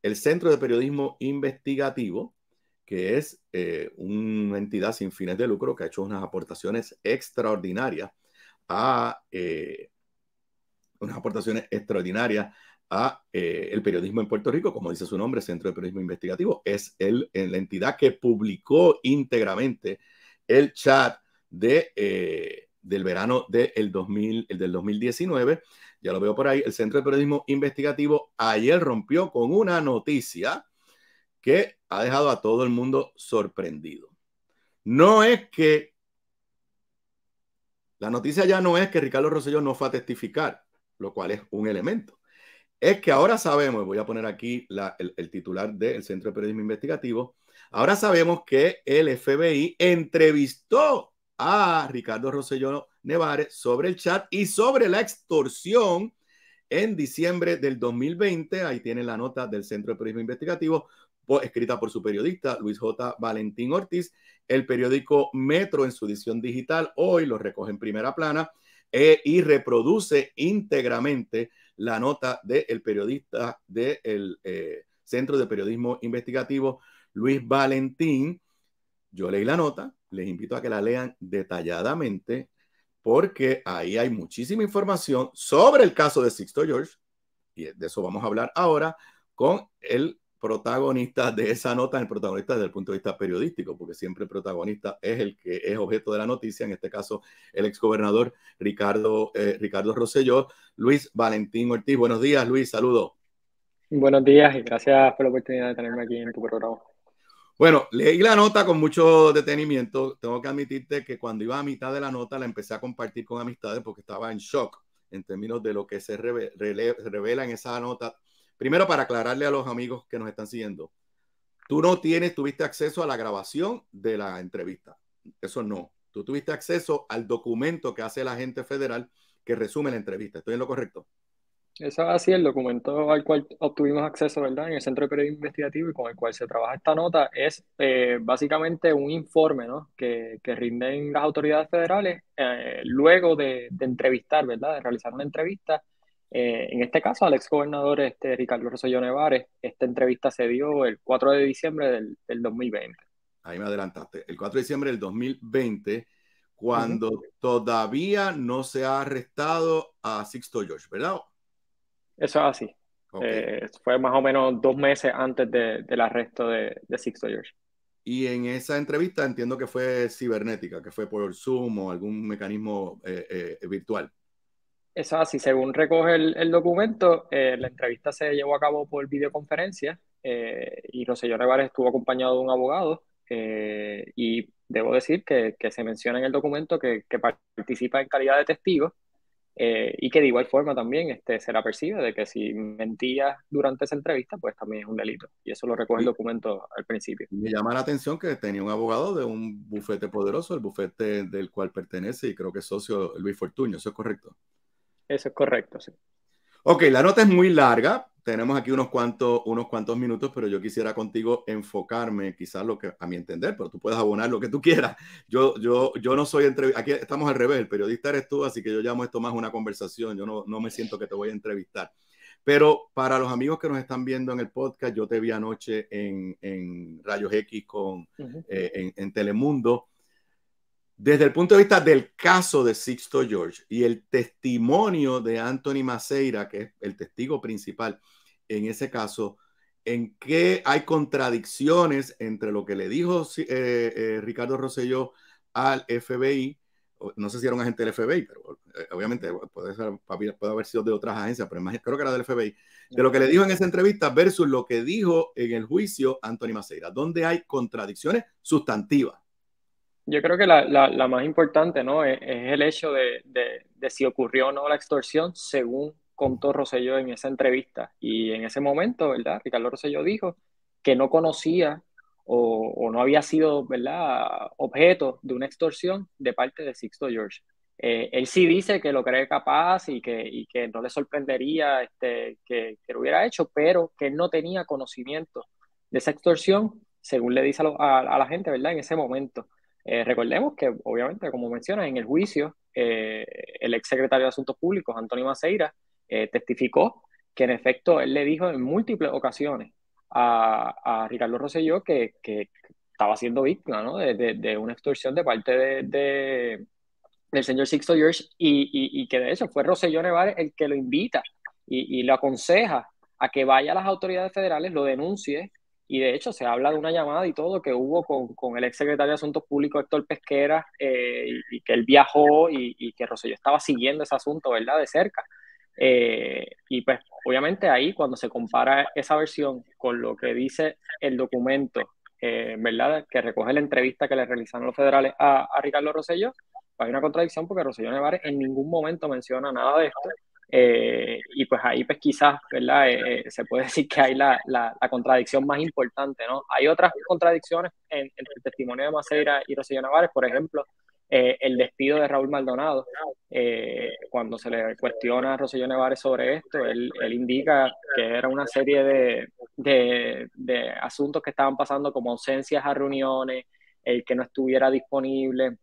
el Centro de Periodismo Investigativo, que es una entidad sin fines de lucro que ha hecho unas aportaciones extraordinarias a el periodismo en Puerto Rico, como dice su nombre, Centro de Periodismo Investigativo. Es la entidad que publicó íntegramente el chat del verano del 2019. Ya lo veo por ahí. El Centro de Periodismo Investigativo ayer rompió con una noticia que ha dejado a todo el mundo sorprendido. No es que la noticia ya no es que Ricardo Rosselló no fue a testificar, lo cual es un elemento. Es que ahora sabemos, voy a poner aquí el titular del Centro de Periodismo Investigativo, ahora sabemos que el FBI entrevistó a Ricardo Rosselló Nevares sobre el chat y sobre la extorsión en diciembre del 2020. Ahí tienen la nota del Centro de Periodismo Investigativo, escrita por su periodista Luis J. Valentín Ortiz. El periódico Metro, en su edición digital, hoy lo recoge en primera plana y reproduce íntegramente la nota del periodista del Centro de Periodismo Investigativo, Luis Valentín. Yo leí la nota, les invito a que la lean detalladamente, porque ahí hay muchísima información sobre el caso de Sixto George, y de eso vamos a hablar ahora con el protagonista de esa nota, el protagonista desde el punto de vista periodístico, porque siempre el protagonista es el que es objeto de la noticia, en este caso el exgobernador Ricardo Rosselló. Luis Valentín Ortiz, buenos días, Luis, saludos. Buenos días y gracias por la oportunidad de tenerme aquí en tu programa. Bueno, leí la nota con mucho detenimiento. Tengo que admitirte que cuando iba a mitad de la nota la empecé a compartir con amistades porque estaba en shock en términos de lo que se revela en esa nota. Primero, para aclararle a los amigos que nos están siguiendo, tú no tuviste acceso a la grabación de la entrevista. Eso no. Tú tuviste acceso al documento que hace el agente federal que resume la entrevista. ¿Estoy en lo correcto? Eso es así, el documento al cual obtuvimos acceso, ¿verdad? En el Centro de Periodismo Investigativo y con el cual se trabaja esta nota es básicamente un informe, ¿no? que rinden las autoridades federales luego de entrevistar, ¿verdad? De realizar una entrevista. En este caso, al exgobernador Ricardo Rosselló Nevares. Esta entrevista se dio el 4 de diciembre del 2020. Ahí me adelantaste. El 4 de diciembre del 2020, Ujú. cuando todavía no se ha arrestado a Sixto George, ¿verdad? Eso es así. Ok. Fue más o menos 2 meses antes del arresto de Sixto George. Y en esa entrevista entiendo que fue cibernética, que fue por Zoom o algún mecanismo virtual. Eso es así, según recoge el documento, la entrevista se llevó a cabo por videoconferencia y Rosselló Nevares estuvo acompañado de un abogado y debo decir que se menciona en el documento que participa en calidad de testigo y que de igual forma también se la percibe de que si mentía durante esa entrevista, pues también es un delito. Y eso lo recoge el Y documento al principio. me llama la atención que tenía un abogado de un bufete poderoso, el bufete del cual pertenece y creo que es socio Luis Fortuño, ¿eso es correcto? Eso es correcto, sí. Ok, la nota es muy larga. Tenemos aquí unos cuantos minutos, pero yo quisiera contigo enfocarme, quizás lo que a mi entender, pero tú puedes abonar lo que tú quieras. Yo no soy aquí estamos al revés, el periodista eres tú, así que yo llamo esto más una conversación. Yo no me siento que te voy a entrevistar. Pero para los amigos que nos están viendo en el podcast, yo te vi anoche en Rayos X Ujú. en Telemundo. Desde el punto de vista del caso de Sixto George y el testimonio de Anthony Maceira, que es el testigo principal en ese caso, ¿en qué hay contradicciones entre lo que le dijo Ricardo Rosselló al FBI? No sé si era un agente del FBI, pero obviamente puede haber sido de otras agencias, pero creo que era del FBI, de lo que le dijo en esa entrevista versus lo que dijo en el juicio Anthony Maceira, donde hay contradicciones sustantivas. Yo creo que la más importante, ¿no? Es el hecho de si ocurrió o no la extorsión según contó Rosselló en esa entrevista. Y en ese momento, ¿verdad? Ricardo Rosselló dijo que no conocía o no había sido, ¿verdad?, objeto de una extorsión de parte de Sixto George. Él sí dice que lo cree capaz y que no le sorprendería que lo hubiera hecho, pero que él no tenía conocimiento de esa extorsión, según le dice a la gente, ¿verdad?, en ese momento. Recordemos que, obviamente, como menciona, en el juicio, el ex secretario de Asuntos Públicos, Antonio Maceira, testificó que, en efecto, él le dijo en múltiples ocasiones a Ricardo Rosselló que estaba siendo víctima, ¿no? de una extorsión de parte del señor Sixto George y que de hecho fue Rosselló Nevares el que lo invita y lo aconseja a que vaya a las autoridades federales, lo denuncie y de hecho se habla de una llamada y todo que hubo con el ex secretario de Asuntos Públicos Héctor Pesquera y que él viajó y que Rosselló estaba siguiendo ese asunto, ¿verdad? De cerca. Y pues obviamente ahí cuando se compara esa versión con lo que dice el documento, ¿verdad? Que recoge la entrevista que le realizaron los federales a Ricardo Rosselló, hay una contradicción porque Rosselló Nevares en ningún momento menciona nada de esto. Y pues ahí pues quizás, ¿verdad? Se puede decir que hay la contradicción más importante, ¿no? Hay otras contradicciones entre el testimonio de Maceira y Rosselló Nevares, por ejemplo, el despido de Raúl Maldonado. Cuando se le cuestiona a Rosselló Nevares sobre esto, él indica que era una serie de asuntos que estaban pasando como ausencias a reuniones, el que no estuviera disponible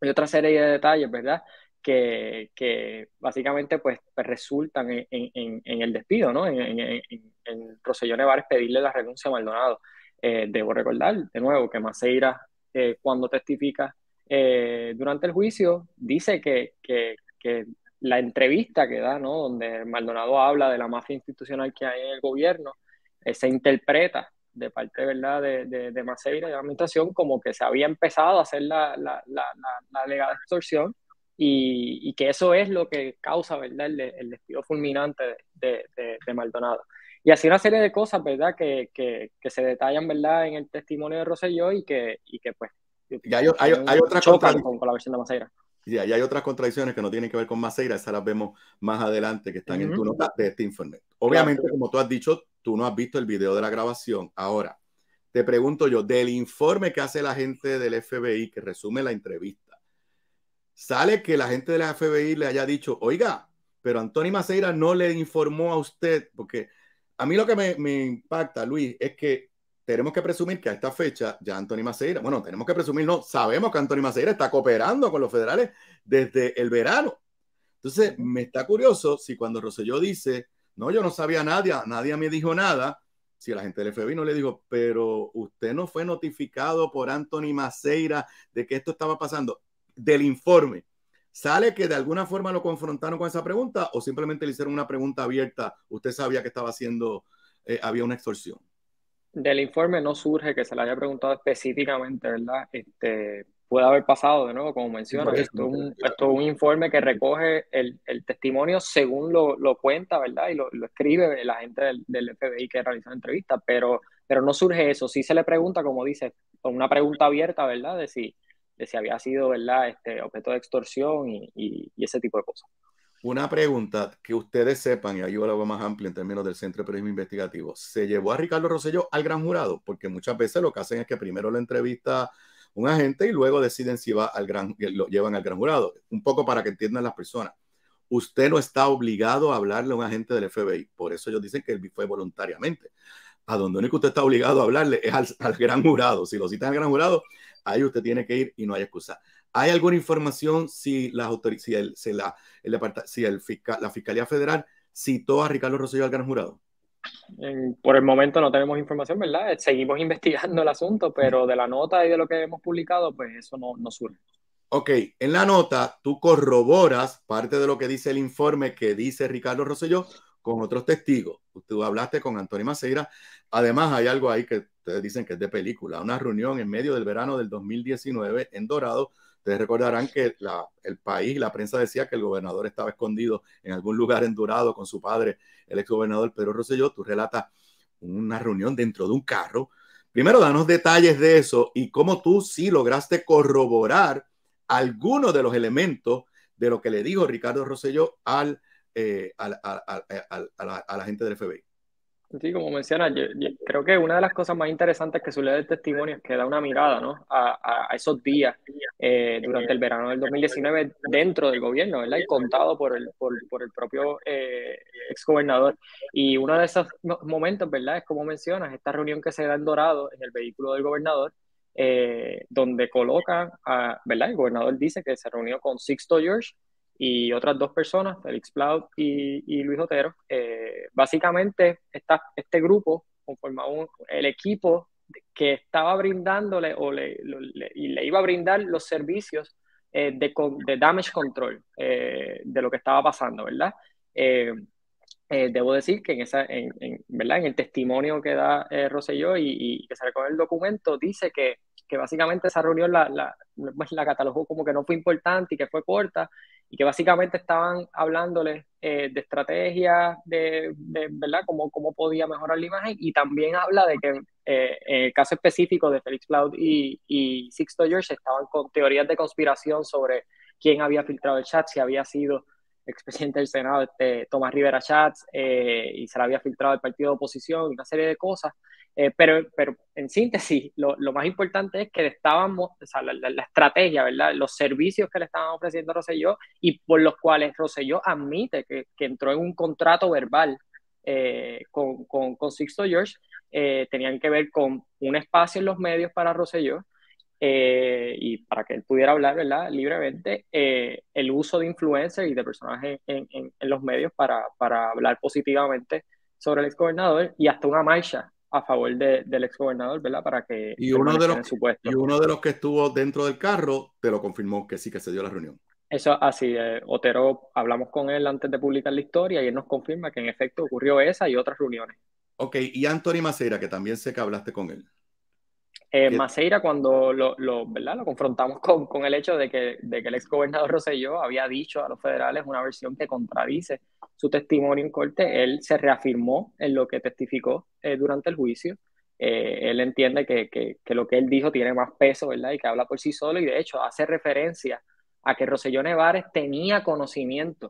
y otra serie de detalles, ¿verdad? Que básicamente pues resultan en el despido, ¿no? En Rosselló Nevares pedirle la renuncia a Maldonado. Debo recordar de nuevo que Maceira, cuando testifica durante el juicio, dice que la entrevista que da, ¿no? Donde Maldonado habla de la mafia institucional que hay en el gobierno, se interpreta de parte, ¿verdad? De Maceira y de la administración como que se había empezado a hacer la alegada extorsión y que eso es lo que causa, ¿verdad? El despido fulminante de Maldonado. Y así una serie de cosas, ¿verdad? Que se detallan, ¿verdad? En el testimonio de Rosselló y que pues Y hay otras chocan contradicciones. con la versión de Maceira. Y ahí hay otras contradicciones que no tienen que ver con Maceira, esas las vemos más adelante que están en tu nota de este informe. Claro. Obviamente, como tú has dicho, tú no has visto el video de la grabación. Ahora, te pregunto yo, del informe que hace la gente del FBI que resume la entrevista, sale que la gente de la FBI le haya dicho, oiga, pero Anthony Maceira no le informó a usted, porque a mí lo que me impacta, Luis, es que tenemos que presumir que a esta fecha ya Anthony Maceira, bueno, tenemos que presumir, no, sabemos que Anthony Maceira está cooperando con los federales desde el verano. Entonces, me está curioso si cuando Rosselló dice, no, yo no sabía nada, nadie me dijo nada, si la gente del FBI no le dijo, pero usted no fue notificado por Anthony Maceira de que esto estaba pasando, del informe. ¿Sale que de alguna forma lo confrontaron con esa pregunta o simplemente le hicieron una pregunta abierta? Usted sabía que estaba haciendo, había una extorsión. Del informe no surge que se le haya preguntado específicamente, ¿verdad? Puede haber pasado, de nuevo, como mencionas, Por eso, esto es un informe que recoge el testimonio según lo cuenta, ¿verdad? Y lo escribe la gente del FBI que realizó la entrevista, pero no surge eso. Sí se le pregunta, como dice, con una pregunta abierta, ¿verdad? De si había sido, ¿verdad? Objeto de extorsión y ese tipo de cosas. una pregunta que ustedes sepan, y ahí yo lo hago más amplio en términos del Centro de Periodismo Investigativo. ¿Se llevó a Ricardo Rosselló al gran jurado? Porque muchas veces lo que hacen es que primero lo entrevista un agente y luego deciden si va lo llevan al gran jurado. Un poco para que entiendan las personas. Usted no está obligado a hablarle a un agente del FBI. Por eso ellos dicen que él fue voluntariamente. A donde único usted está obligado a hablarle es al gran jurado. Si lo citan al gran jurado, ahí usted tiene que ir y no hay excusa. ¿Hay alguna información si la Fiscalía Federal citó a Ricardo Rosselló al gran jurado? Por el momento no tenemos información, ¿verdad? Seguimos investigando el asunto, pero de la nota y de lo que hemos publicado, pues eso no surge. Ok, en la nota tú corroboras parte de lo que dice el informe que dice Ricardo Rosselló con otros testigos. Tú hablaste con Antonio Maceira. Además, hay algo ahí que ustedes dicen que es de película. Una reunión en medio del verano del 2019 en Dorado. Ustedes recordarán que el país, la prensa decía que el gobernador estaba escondido en algún lugar en Dorado con su padre, el exgobernador Pedro Rosselló. Tú relatas una reunión dentro de un carro. Primero, danos detalles de eso y cómo tú sí lograste corroborar algunos de los elementos de lo que le dijo Ricardo Rosselló a la gente del FBI. Sí, como mencionas, yo creo que una de las cosas más interesantes que suele el testimonio es que da una mirada, ¿no? a esos días durante el verano del 2019 dentro del gobierno, ¿verdad? Y contado por el propio exgobernador. Y uno de esos momentos, ¿verdad? Es como mencionas, esta reunión que se da en Dorado, en el vehículo del gobernador, donde coloca, ¿verdad? El gobernador dice que se reunió con Sixto George y otras dos personas, Félix Plaut y Luis Otero. Básicamente, este grupo conformaba el equipo que estaba brindándole y le iba a brindar los servicios de damage control de lo que estaba pasando, ¿verdad? Debo decir que ¿verdad? En el testimonio que da Rosselló y que se recoge el documento, dice que básicamente esa reunión la catalogó como que no fue importante y que fue corta, y que básicamente estaban hablándole de estrategias, ¿verdad? Cómo podía mejorar la imagen, y también habla de que en el caso específico de Felix Cloud y Sixto George estaban con teorías de conspiración sobre quién había filtrado el chat, si había sido expresidente del Senado, Tomás Rivera Schatz, y se le había filtrado el partido de oposición y una serie de cosas. Pero en síntesis, lo más importante es que estábamos, o sea, la estrategia, ¿verdad? Los servicios que le estaban ofreciendo a Rosselló y por los cuales Rosselló admite que entró en un contrato verbal con Sixto George, tenían que ver con un espacio en los medios para Rosselló, y para que él pudiera hablar, ¿verdad? Libremente, el uso de influencers y de personajes en los medios para hablar positivamente sobre el exgobernador, y hasta una marcha a favor del exgobernador, ¿verdad? Para que Y permaneciera en su puesto. uno de los que estuvo dentro del carro te lo confirmó que sí, que se dio la reunión. Eso así, Otero, hablamos con él antes de publicar la historia y él nos confirma que en efecto ocurrió esa y otras reuniones. Ok, y Anthony Maceira, que también sé que hablaste con él. Maceira, cuando ¿verdad? Lo confrontamos con el hecho de que el ex gobernador Rosselló había dicho a los federales una versión que contradice su testimonio en corte, él se reafirmó en lo que testificó durante el juicio. Él entiende que lo que él dijo tiene más peso, ¿verdad? Y que habla por sí solo, y de hecho hace referencia a que Rosselló Nevares tenía conocimiento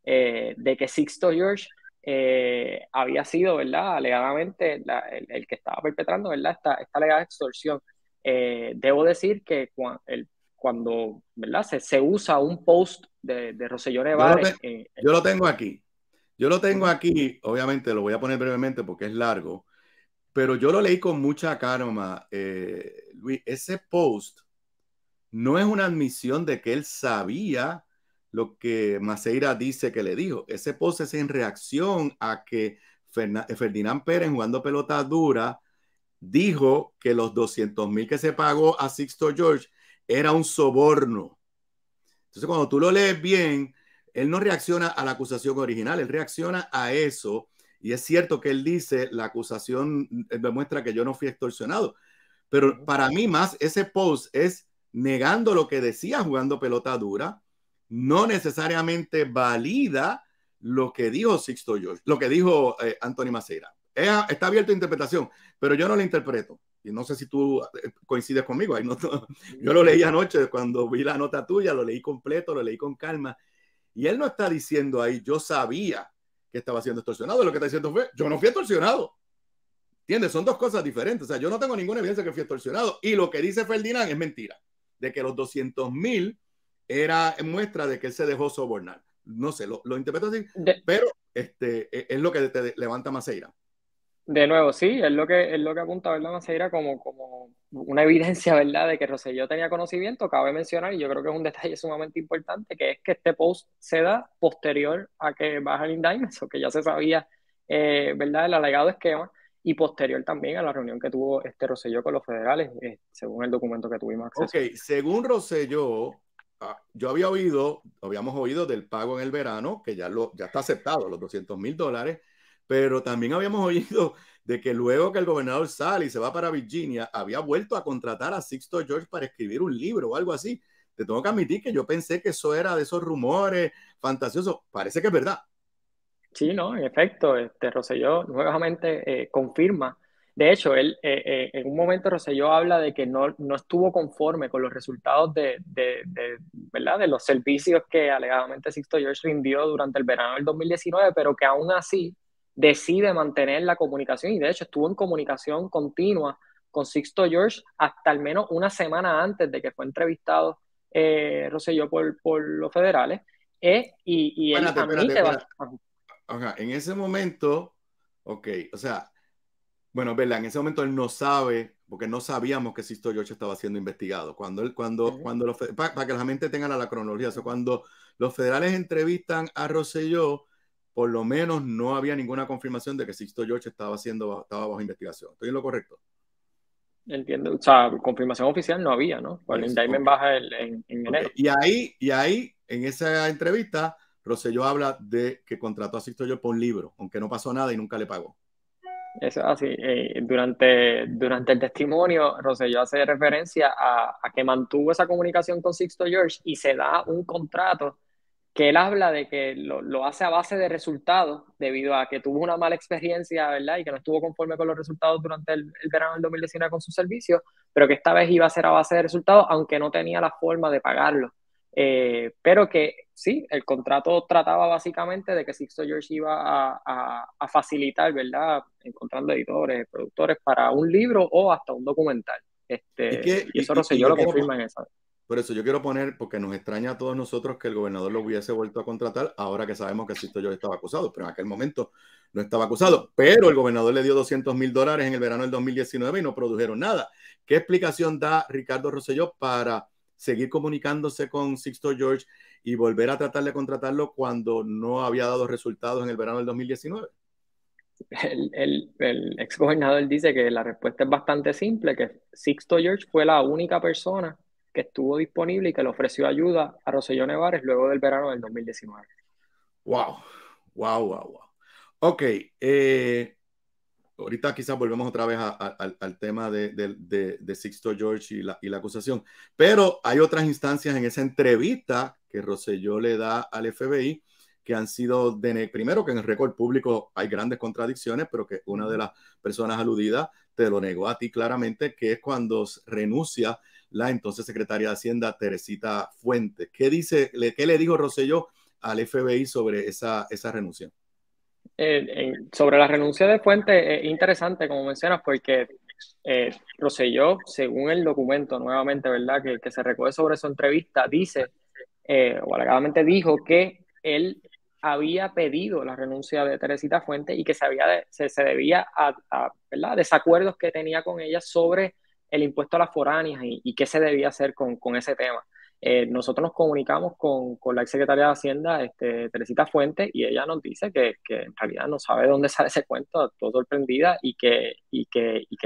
de que Sixto George había sido, ¿verdad? Alegadamente el que estaba perpetrando, ¿verdad? Esta alegada extorsión. Debo decir que cuando, ¿verdad? Se usa un post de Rosselló Nevares. Yo lo tengo aquí. Yo lo tengo aquí, obviamente lo voy a poner brevemente porque es largo, pero yo lo leí con mucha calma. Luis, ese post no es una admisión de que él sabía lo que Maceira dice que le dijo. Ese post es en reacción a que Ferdinand Pérez, jugando pelota dura, dijo que los 200,000 que se pagó a Sixto George era un soborno. Entonces, cuando tú lo lees bien, él no reacciona a la acusación original, él reacciona a eso. Y es cierto que él dice, la acusación demuestra que yo no fui extorsionado. Pero para mí más, ese post es negando lo que decía jugando pelota dura, no necesariamente valida lo que dijo Sixto George, lo que dijo Anthony Maceira. Está abierto a interpretación, pero yo no lo interpreto. Y no sé si tú coincides conmigo. Yo lo leí anoche cuando vi la nota tuya, lo leí completo, lo leí con calma. Y él no está diciendo ahí, yo sabía que estaba siendo extorsionado. Lo que está diciendo fue, yo no fui extorsionado. ¿Entiendes? Son dos cosas diferentes. O sea, yo no tengo ninguna evidencia que fui extorsionado. Y lo que dice Ferdinand es mentira. De que los 200,000 era muestra de que él se dejó sobornar. No sé, lo interpreto así, pero es lo que te levanta Maceira. De nuevo, sí, es lo que apunta, ¿verdad? Maceira como una evidencia, ¿verdad? De que Rosselló tenía conocimiento. Cabe mencionar, y yo creo que es un detalle sumamente importante, que es que este post se da posterior a que baja el indictment, o que ya se sabía, ¿verdad? El alegado esquema, y posterior también a la reunión que tuvo Rosselló con los federales, según el documento que tuvimos acceso. Ok, según Rosselló, habíamos oído del pago en el verano, que ya está aceptado, los $200,000, pero también habíamos oído de que luego que el gobernador sale y se va para Virginia, había vuelto a contratar a Sixto George para escribir un libro o algo así. Te tengo que admitir que yo pensé que eso era de esos rumores fantasiosos. Parece que es verdad. Sí, no, en efecto, Rosselló nuevamente confirma. De hecho, él en un momento Rosselló habla de que no estuvo conforme con los resultados ¿verdad? De los servicios que alegadamente Sixto George rindió durante el verano del 2019, pero que aún así decide mantener la comunicación, y de hecho estuvo en comunicación continua con Sixto George hasta al menos una semana antes de que fue entrevistado Rosselló por los federales. Y él admite... Ajá, en ese momento, ok, o sea, bueno, es verdad, en ese momento él no sabe, porque no sabíamos que Sixto George estaba siendo investigado. Para que la gente tenga la cronología, o sea, cuando los federales entrevistan a Rosselló, por lo menos no había ninguna confirmación de que Sixto George estaba bajo investigación. ¿Estoy en lo correcto? Entiendo, o sea, confirmación oficial no había, ¿no? Pues el indictment Okay. baja en Okay. enero. Y ahí, en esa entrevista, Rosselló habla de que contrató a Sixto George por un libro, aunque no pasó nada y nunca le pagó. Eso es así. Durante el testimonio, Rosselló hace referencia a que mantuvo esa comunicación con Sixto George y se da un contrato que él habla de que lo hace a base de resultados, debido a que tuvo una mala experiencia, ¿verdad? Y que no estuvo conforme con los resultados durante el verano del 2019 con su servicio, pero que esta vez iba a ser a base de resultados, aunque no tenía la forma de pagarlo. Pero que sí, el contrato trataba básicamente de que Sixto George iba a facilitar, ¿verdad? Encontrando editores, productores para un libro o hasta un documental. Y eso Rosselló Yo lo quiero, confirma en esa. por eso yo quiero poner, porque nos extraña a todos nosotros que el gobernador lo hubiese vuelto a contratar ahora que sabemos que Sixto George estaba acusado, pero en aquel momento no estaba acusado. Pero el gobernador le dio $200,000 en el verano del 2019 y no produjeron nada. ¿Qué explicación da Ricardo Rosselló para seguir comunicándose con Sixto George y volver a tratar de contratarlo cuando no había dado resultados en el verano del 2019? El ex gobernador dice que la respuesta es bastante simple, que Sixto George fue la única persona que estuvo disponible y que le ofreció ayuda a Rosselló Nevares luego del verano del 2019. Wow, wow, wow, wow. Ok, ahorita quizás volvemos otra vez al tema de Sixto George y la acusación, pero hay otras instancias en esa entrevista que Rosselló le da al FBI que han sido, primero que en el récord público hay grandes contradicciones, pero que una de las personas aludidas te lo negó a ti claramente, que es cuando renuncia la entonces secretaria de Hacienda, Teresita Fuentes. ¿Qué le dijo Rosselló al FBI sobre esa renuncia? Sobre la renuncia de Fuentes, es interesante, como mencionas, porque Rosselló, según el documento, nuevamente, ¿verdad?, que se recoge sobre su entrevista, dice, o alegadamente dijo que él había pedido la renuncia de Teresita Fuentes y que se debía ¿verdad?, desacuerdos que tenía con ella sobre el impuesto a las foráneas y qué se debía hacer con ese tema. Nosotros nos comunicamos con la exsecretaria de Hacienda, Teresita Fuentes, y ella nos dice que en realidad no sabe de dónde sale ese cuento, todo sorprendida, y que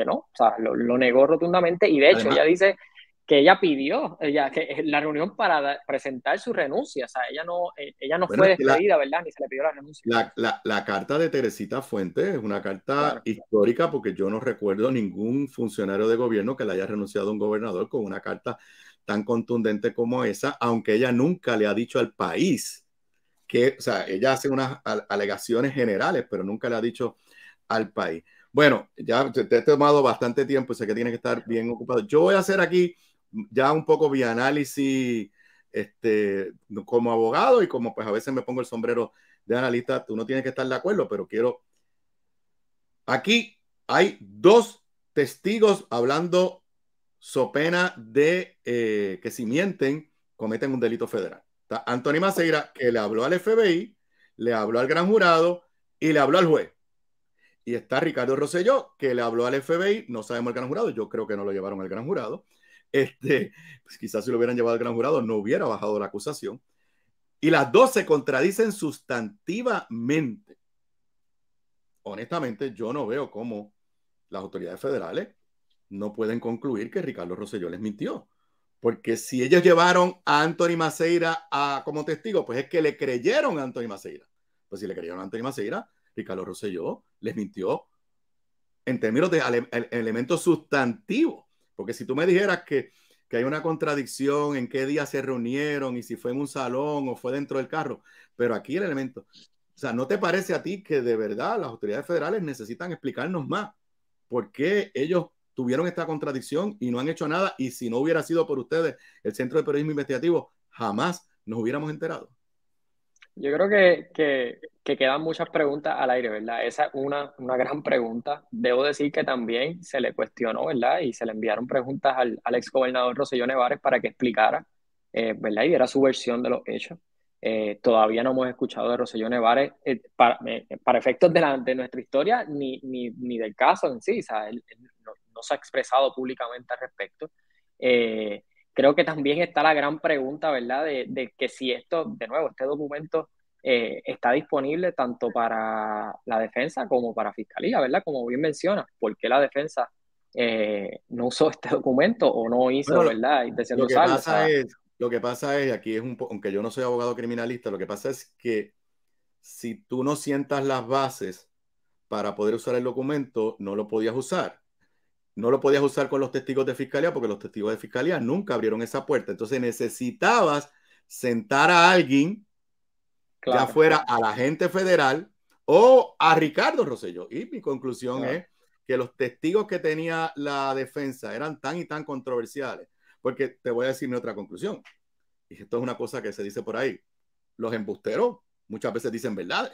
no, o sea, lo negó rotundamente, y de hecho Además, ella dice que ella pidió que la reunión para presentar su renuncia, o sea, ella no bueno, fue es que despedida, ¿verdad? Ni se le pidió la renuncia. la carta de Teresita Fuentes es una carta Claro. histórica porque yo no recuerdo ningún funcionario de gobierno que le haya renunciado a un gobernador con una carta tan contundente como esa, aunque ella nunca le ha dicho al país que, o sea, ella hace unas alegaciones generales, pero nunca le ha dicho al país. Bueno, ya te he tomado bastante tiempo y sé que tienes que estar bien ocupado. Yo voy a hacer aquí ya un poco mi análisis como abogado y como pues a veces me pongo el sombrero de analista, tú no tienes que estar de acuerdo, pero quiero... Aquí hay dos testigos hablando so pena de que si mienten, cometen un delito federal. Está Anthony Maceira, que le habló al FBI, le habló al gran jurado y le habló al juez. Y está Ricardo Rosselló, que le habló al FBI, no sabemos el gran jurado, yo creo que no lo llevaron al gran jurado. Pues quizás si lo hubieran llevado al gran jurado no hubiera bajado la acusación. Y las dos se contradicen sustantivamente. Honestamente, yo no veo cómo las autoridades federales no pueden concluir que Ricardo Rosselló les mintió. Porque si ellos llevaron a Anthony Maceira como testigo, pues es que le creyeron a Anthony Maceira. Pues si le creyeron a Anthony Maceira, Ricardo Rosselló les mintió en términos de elementos sustantivos. Porque si tú me dijeras que hay una contradicción en qué día se reunieron y si fue en un salón o fue dentro del carro, pero aquí el elemento, o sea, ¿no te parece a ti que de verdad las autoridades federales necesitan explicarnos más por qué ellos tuvieron esta contradicción y no han hecho nada? Y si no hubiera sido por ustedes, el Centro de Periodismo Investigativo, jamás nos hubiéramos enterado. Yo creo que quedan muchas preguntas al aire, ¿verdad? Esa es una gran pregunta. Debo decir que también se le cuestionó, ¿verdad? Y se le enviaron preguntas al ex gobernador Rosselló Nevares para que explicara, ¿verdad? Y diera su versión de los hechos. Todavía no hemos escuchado de Rosselló Nevares para efectos de nuestra historia ni del caso en sí. O sea, él no se ha expresado públicamente al respecto. Creo que también está la gran pregunta, ¿verdad? De que si esto, de nuevo, este documento está disponible tanto para la defensa como para fiscalía, ¿verdad? Como bien menciona, ¿por qué la defensa no usó este documento o no hizo, Bueno, ¿verdad?, intención de lo que usarlo. O pasa sea, es, lo que pasa es, aquí es aunque yo no soy abogado criminalista, lo que pasa es que si tú no sientas las bases para poder usar el documento, no lo podías usar. No lo podías usar con los testigos de fiscalía porque los testigos de fiscalía nunca abrieron esa puerta. Entonces necesitabas sentar a alguien, ya claro, fuera al agente federal o a Ricardo Rosselló. Y mi conclusión claro. es que los testigos que tenía la defensa eran tan y tan controversiales. Porque te voy a decir mi otra conclusión. Y esto es una cosa que se dice por ahí. Los embusteros muchas veces dicen verdades.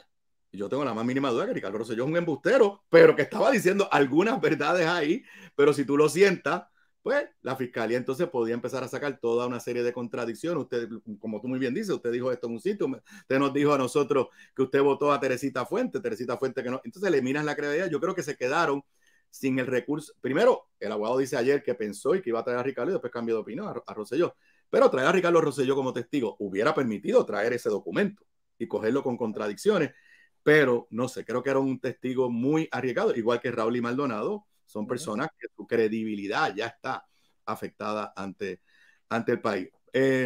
Y yo tengo la más mínima duda que Ricardo Rosselló es un embustero, pero que estaba diciendo algunas verdades ahí. Pero si tú lo sientas, pues la fiscalía entonces podía empezar a sacar toda una serie de contradicciones. Usted, como tú muy bien dices, usted dijo esto en un sitio, usted nos dijo a nosotros que usted votó a Teresita Fuente que no. Entonces le miras la credibilidad. Yo creo que se quedaron sin el recurso. Primero, el abogado dice ayer que pensó y que iba a traer a Ricardo y después cambió de opinión a Rosselló. Pero traer a Ricardo Rosselló como testigo hubiera permitido traer ese documento y cogerlo con contradicciones, pero no sé, creo que era un testigo muy arriesgado, igual que Raúl y Maldonado, son personas que su credibilidad ya está afectada ante el país.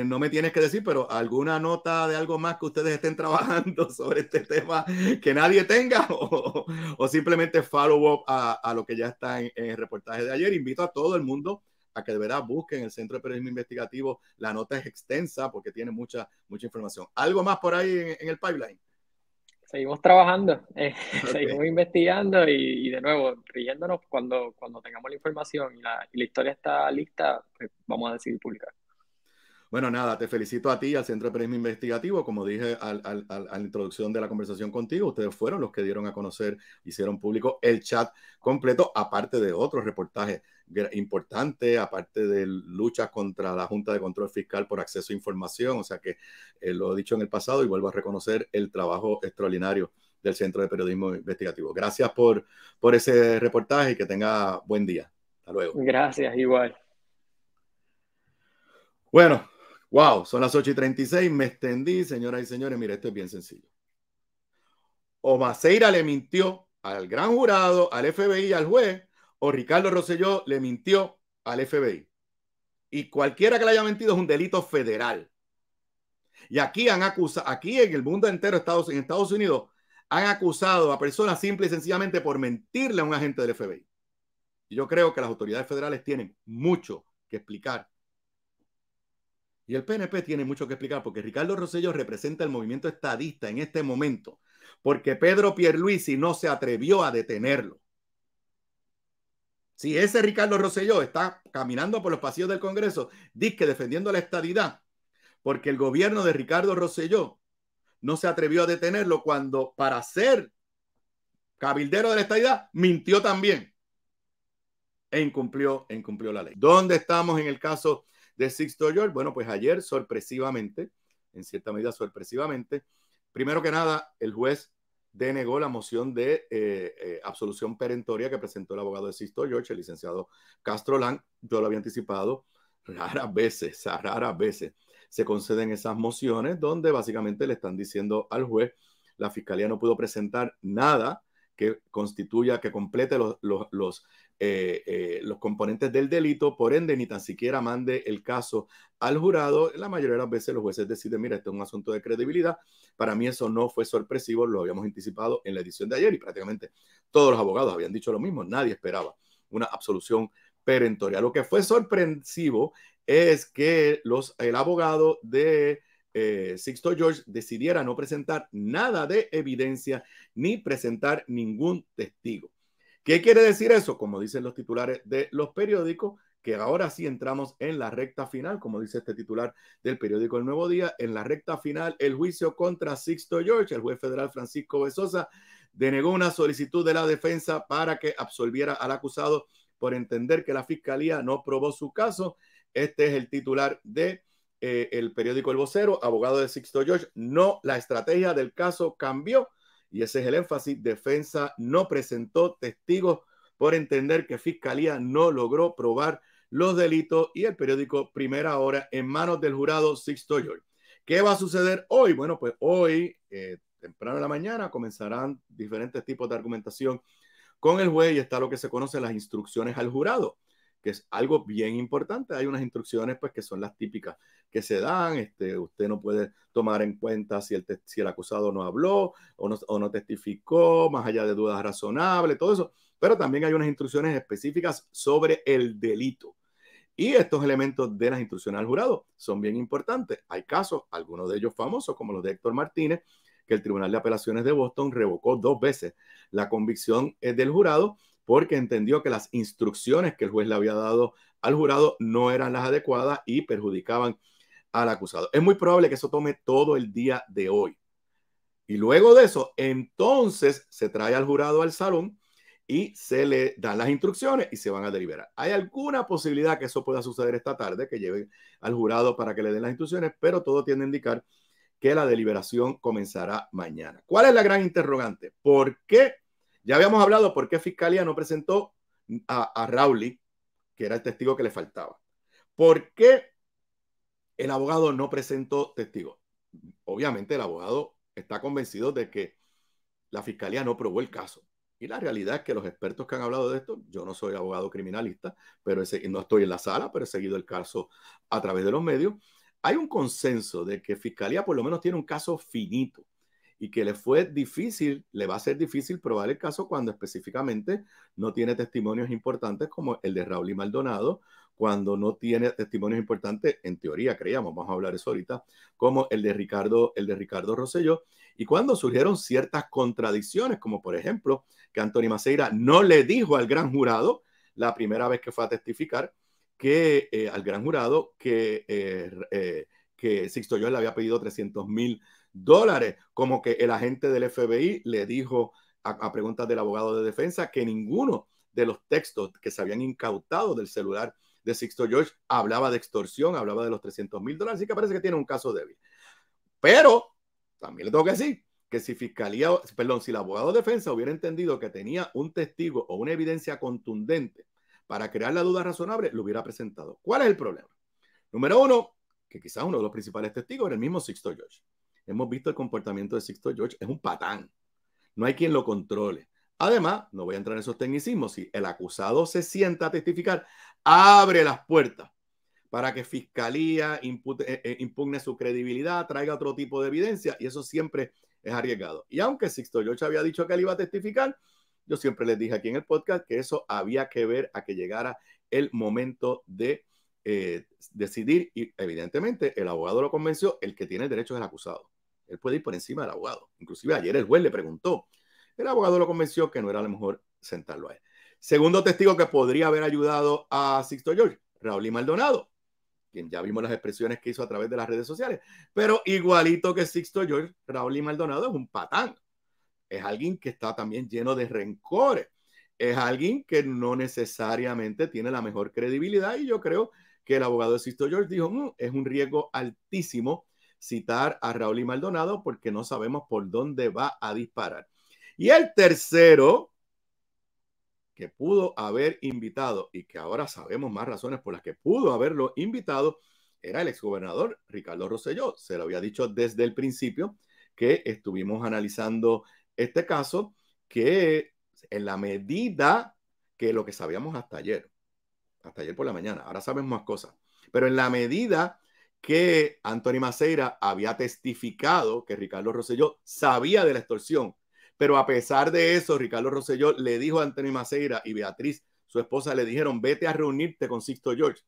No me tienes que decir, pero alguna nota de algo más que ustedes estén trabajando sobre este tema que nadie tenga o simplemente follow up a lo que ya está en el reportaje de ayer. Invito a todo el mundo a que de verdad busquen el Centro de Periodismo Investigativo. La nota es extensa porque tiene mucha información. ¿Algo más por ahí en el pipeline? Seguimos trabajando, Okay. seguimos investigando y de nuevo, riéndonos cuando tengamos la información y la historia está lista, pues vamos a decidir publicar. Bueno, nada, te felicito a ti y al Centro de Periodismo Investigativo. Como dije a la introducción de la conversación contigo, ustedes fueron los que dieron a conocer, hicieron público el chat completo, aparte de otros reportajes importantes, aparte de luchas contra la Junta de Control Fiscal por acceso a información. O sea que lo he dicho en el pasado y vuelvo a reconocer el trabajo extraordinario del Centro de Periodismo Investigativo. Gracias por ese reportaje y que tenga buen día. Hasta luego. Gracias, igual. Bueno, wow, son las 8:36, me extendí, señoras y señores, mire, esto es bien sencillo. O Maceira le mintió al gran jurado, al FBI y al juez, o Ricardo Rosselló le mintió al FBI. Y cualquiera que le haya mentido es un delito federal. Y aquí han acusado, aquí en el mundo entero, en Estados Unidos, han acusado a personas simple y sencillamente por mentirle a un agente del FBI. Y yo creo que las autoridades federales tienen mucho que explicar. Y el PNP tiene mucho que explicar porque Ricardo Rosselló representa el movimiento estadista en este momento, porque Pedro Pierluisi no se atrevió a detenerlo. Si ese Ricardo Rosselló está caminando por los pasillos del Congreso, disque defendiendo la estadidad, porque el gobierno de Ricardo Rosselló no se atrevió a detenerlo cuando para ser cabildero de la estadidad mintió también e incumplió la ley. ¿Dónde estamos en el caso de Sixto George? Bueno, pues ayer sorpresivamente, en cierta medida sorpresivamente, primero que nada, el juez denegó la moción de absolución perentoria que presentó el abogado de Sixto George, el licenciado Castro Lang. Yo lo había anticipado, raras veces se conceden esas mociones donde básicamente le están diciendo al juez, la fiscalía no pudo presentar nada que constituya, que complete los componentes del delito, por ende ni tan siquiera mande el caso al jurado. La mayoría de las veces los jueces deciden, mira, este es un asunto de credibilidad. Para mí eso no fue sorpresivo, lo habíamos anticipado en la edición de ayer y prácticamente todos los abogados habían dicho lo mismo, nadie esperaba una absolución perentoria. Lo que fue sorpresivo es que el abogado de Sixto George decidiera no presentar nada de evidencia ni presentar ningún testigo. ¿Qué quiere decir eso? Como dicen los titulares de los periódicos, que ahora sí entramos en la recta final, como dice este titular del periódico El Nuevo Día, en la recta final, el juicio contra Sixto George. El juez federal Francisco Bezosa denegó una solicitud de la defensa para que absolviera al acusado por entender que la fiscalía no probó su caso. Este es el titular de el periódico El Vocero, abogado de Sixto George. No, la estrategia del caso cambió. Y ese es el énfasis. Defensa no presentó testigos por entender que Fiscalía no logró probar los delitos. Y el periódico Primera Hora, en manos del jurado Sixto George. ¿Qué va a suceder hoy? Bueno, pues hoy, temprano en la mañana, comenzarán diferentes tipos de argumentación con el juez y está lo que se conoce las instrucciones al jurado, que es algo bien importante. Hay unas instrucciones pues que son las típicas que se dan. Usted no puede tomar en cuenta si el acusado no habló o no testificó, más allá de dudas razonables, todo eso. Pero también hay unas instrucciones específicas sobre el delito. Y estos elementos de las instrucciones al jurado son bien importantes. Hay casos, algunos de ellos famosos, como los de Héctor Martínez, que el Tribunal de Apelaciones de Boston revocó 2 veces la convicción del jurado porque entendió que las instrucciones que el juez le había dado al jurado no eran las adecuadas y perjudicaban al acusado. Es muy probable que eso tome todo el día de hoy. Y luego de eso, entonces se trae al jurado al salón y se le dan las instrucciones y se van a deliberar. ¿Hay alguna posibilidad que eso pueda suceder esta tarde, que lleven al jurado para que le den las instrucciones? Pero todo tiende a indicar que la deliberación comenzará mañana. ¿Cuál es la gran interrogante? ¿Por qué? Ya habíamos hablado por qué Fiscalía no presentó a Rowley, que era el testigo que le faltaba. ¿Por qué el abogado no presentó testigos? Obviamente el abogado está convencido de que la Fiscalía no probó el caso. Y la realidad es que los expertos que han hablado de esto, yo no soy abogado criminalista, pero no estoy en la sala, pero he seguido el caso a través de los medios. Hay un consenso de que Fiscalía por lo menos tiene un caso finito y que le va a ser difícil probar el caso cuando específicamente no tiene testimonios importantes como el de Raúl y Maldonado, cuando no tiene testimonios importantes, en teoría creíamos, vamos a hablar de eso ahorita, como el de Ricardo Rosselló, y cuando surgieron ciertas contradicciones, como por ejemplo que Anthony Maceira no le dijo al gran jurado la primera vez que fue a testificar al gran jurado que Sixto George le había pedido $300,000, como que el agente del FBI le dijo a preguntas del abogado de defensa que ninguno de los textos que se habían incautado del celular de Sixto George hablaba de extorsión, hablaba de los $300,000, así que parece que tiene un caso débil. Pero también le tengo que decir que si el abogado de defensa hubiera entendido que tenía un testigo o una evidencia contundente para crear la duda razonable, lo hubiera presentado. ¿Cuál es el problema? Número uno, que quizás uno de los principales testigos era el mismo Sixto George. Hemos visto el comportamiento de Sixto George, es un patán. No hay quien lo controle. Además, no voy a entrar en esos tecnicismos, si el acusado se sienta a testificar, abre las puertas para que Fiscalía impugne su credibilidad, traiga otro tipo de evidencia, y eso siempre es arriesgado. Y aunque Sixto George había dicho que él iba a testificar, yo siempre les dije aquí en el podcast que eso había que ver a que llegara el momento de decidir, y evidentemente el abogado lo convenció, el que tiene el derecho es el acusado. Él puede ir por encima del abogado. Inclusive ayer el juez le preguntó. El abogado lo convenció que no era a lo mejor sentarlo a él. Segundo testigo que podría haber ayudado a Sixto George, Raúl y Maldonado, quien ya vimos las expresiones que hizo a través de las redes sociales. Pero igualito que Sixto George, Raúl y Maldonado es un patán. Es alguien que está también lleno de rencores. Es alguien que no necesariamente tiene la mejor credibilidad, y yo creo que el abogado de Sixto George dijo, es un riesgo altísimo citar a Raúl y Maldonado porque no sabemos por dónde va a disparar. Y el tercero que pudo haber invitado, y que ahora sabemos más razones por las que pudo haberlo invitado, era el exgobernador Ricardo Rosselló. Se lo había dicho desde el principio que estuvimos analizando este caso, que en la medida que lo que sabíamos hasta ayer por la mañana, ahora sabemos más cosas, pero en la medida que Anthony Maceira había testificado que Ricardo Rosselló sabía de la extorsión, pero a pesar de eso, Ricardo Rosselló le dijo a Anthony Maceira, y Beatriz, su esposa, le dijeron, vete a reunirte con Sixto George.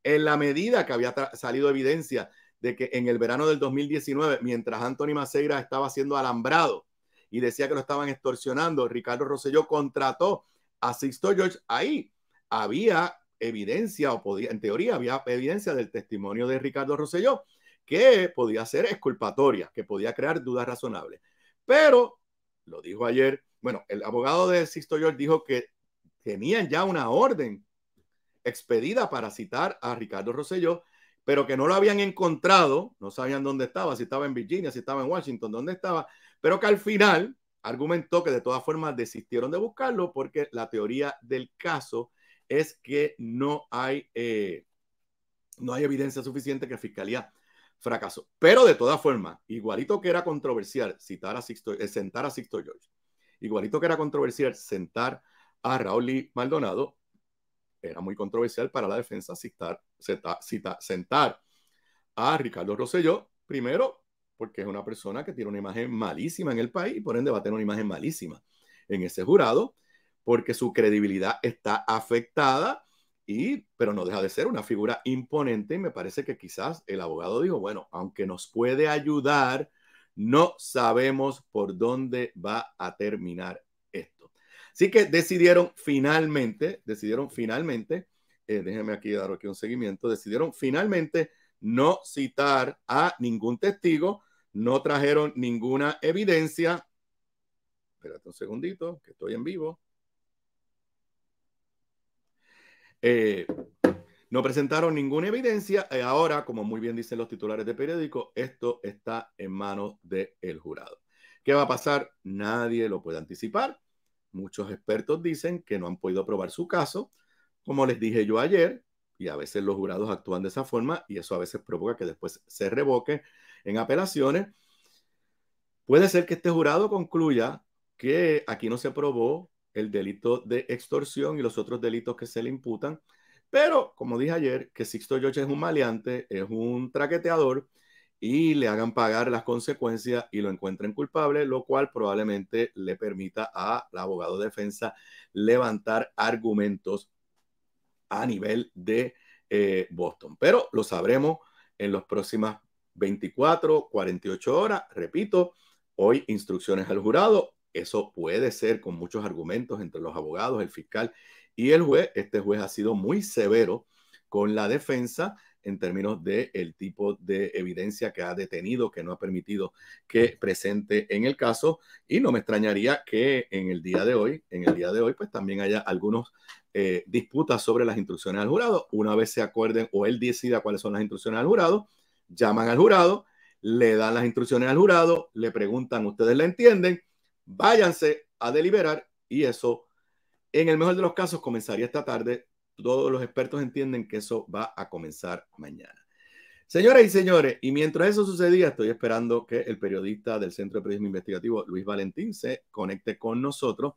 En la medida que había salido evidencia de que en el verano del 2019, mientras Anthony Maceira estaba siendo alambrado y decía que lo estaban extorsionando, Ricardo Rosselló contrató a Sixto George. Ahí había evidencia, en teoría había evidencia del testimonio de Ricardo Rosselló que podía ser exculpatoria, que podía crear dudas razonables. Pero lo dijo ayer, bueno, el abogado de Sixto George dijo que tenían ya una orden expedida para citar a Ricardo Rosselló, pero que no lo habían encontrado, no sabían dónde estaba, si estaba en Virginia, si estaba en Washington, dónde estaba, pero que al final argumentó que de todas formas desistieron de buscarlo porque la teoría del caso es que no hay evidencia suficiente que Fiscalía fracasó. Pero de todas formas, igualito que era controversial sentar a Sixto George, igualito que era controversial sentar a Raúl Maldonado, era muy controversial para la defensa sentar a Ricardo Rosselló, primero, porque es una persona que tiene una imagen malísima en el país y por ende va a tener una imagen malísima en ese jurado, porque su credibilidad está afectada, pero no deja de ser una figura imponente y me parece que quizás el abogado dijo, bueno, aunque nos puede ayudar, no sabemos por dónde va a terminar esto. Así que decidieron finalmente, déjenme aquí dar aquí un seguimiento, decidieron finalmente no citar a ningún testigo, no trajeron ninguna evidencia. Espérate un segundito, que estoy en vivo. No presentaron ninguna evidencia. Ahora, como muy bien dicen los titulares de periódico, esto está en manos del jurado. ¿Qué va a pasar? Nadie lo puede anticipar. Muchos expertos dicen que no han podido probar su caso. Como les dije yo ayer, y a veces los jurados actúan de esa forma y eso a veces provoca que después se revoque en apelaciones. Puede ser que este jurado concluya que aquí no se probó el delito de extorsión y los otros delitos que se le imputan, pero como dije ayer, que Sixto George es un maleante, es un traqueteador y le hagan pagar las consecuencias y lo encuentren culpable, lo cual probablemente le permita al abogado de defensa levantar argumentos a nivel de Boston. Pero lo sabremos en las próximas 24, 48 horas. Repito, hoy instrucciones al jurado. Eso puede ser con muchos argumentos entre los abogados, el fiscal y el juez. Este juez ha sido muy severo con la defensa en términos del tipo de evidencia que ha detenido, que no ha permitido que presente en el caso. Y no me extrañaría que en el día de hoy, pues también haya algunos disputas sobre las instrucciones al jurado. Una vez se acuerden o él decida cuáles son las instrucciones al jurado, llaman al jurado, le dan las instrucciones al jurado, le preguntan, ¿ustedes la entienden? Váyanse a deliberar y eso, en el mejor de los casos, comenzaría esta tarde. Todos los expertos entienden que eso va a comenzar mañana. Señoras y señores, y mientras eso sucedía, estoy esperando que el periodista del Centro de Periodismo Investigativo, Luis Valentín, se conecte con nosotros.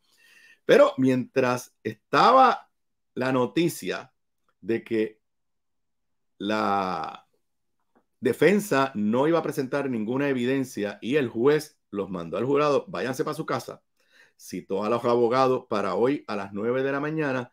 Pero mientras estaba la noticia de que la defensa no iba a presentar ninguna evidencia y el juez los mandó al jurado, váyanse para su casa, citó a los abogados para hoy a las 9 de la mañana,